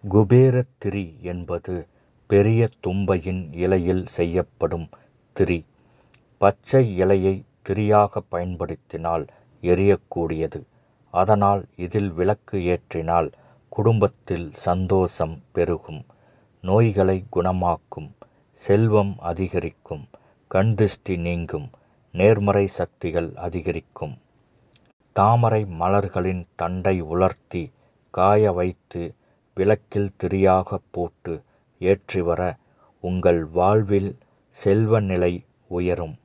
குபேரத் திரி என்பது பெரிய தும்பையின் இலையில் செய்யப்படும் திரி. பச்சை இலையை திரியாகப் பயன்படுத்தினால் எரியக்கூடியது. அதனால் இதில் விளக்கு ஏற்றினால் குடும்பத்தில் சந்தோஷம் பெருகும், நோய்களை குணமாக்கும், செல்வம் அதிகரிக்கும், கண் திருஷ்டி நீங்கும், நேர்மறை சக்திகள் அதிகரிக்கும். தாமரை மலர்களின் தண்டை உலர்த்தி காய வைத்து விளக்கில் திரியாகப் போட்டு ஏற்றி வர உங்கள் வாழ்வில் செல்வ நிலை உயரும்.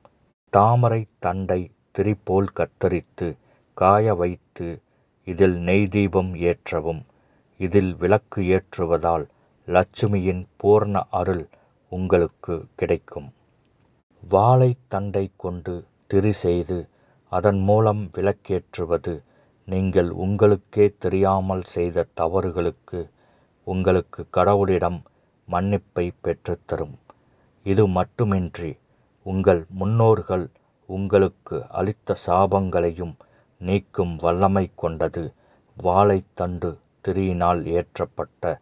தாமரை தண்டை திரி போல் கத்தரித்து காய வைத்து இதில் நெய் தீபம் ஏற்றவும். இதில் விளக்கு ஏற்றுவதால் லட்சுமியின் பூர்ண அருள் உங்களுக்கு கிடைக்கும். வாழைத்தண்டை கொண்டு திரி செய்து அதன் மூலம் விளக்கேற்றுவது நீங்கள் உங்களுக்கே தெரியாமல் செய்த தவறுகளுக்கு உங்களுக்கு கடவுளிடம் மன்னிப்பை பெற்றுத்தரும். இது மட்டுமின்றி உங்கள் முன்னோர்கள் உங்களுக்கு அளித்த சாபங்களையும் நீக்கும் வல்லமை கொண்டது. வாழைத்தண்டு திரியினால் ஏற்றப்பட்ட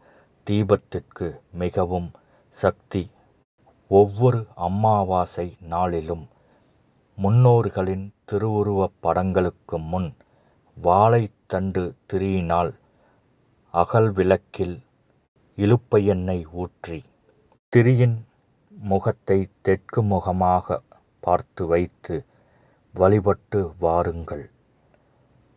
தீபத்திற்கு மிகவும் சக்தி. ஒவ்வொரு அமாவாசை நாளிலும் முன்னோர்களின் திருவுருவப் படங்களுக்கு முன் வாழைத்தண்டு திரியினால் அகல் விளக்கில் இலுப்பை எண்ணெய் ஊற்றி திரியின் முகத்தை தெற்கு முகமாக பார்த்து வைத்து வழிபட்டு வாருங்கள்.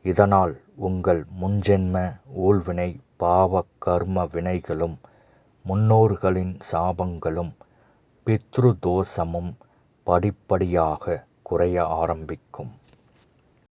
இதனால் உங்கள் முன்ஜென்ம ஊழ்வினை பாவ கர்ம வினைகளும் முன்னோர்களின் சாபங்களும் பித்ரு தோஷமும் படிப்படியாக குறைய ஆரம்பிக்கும்.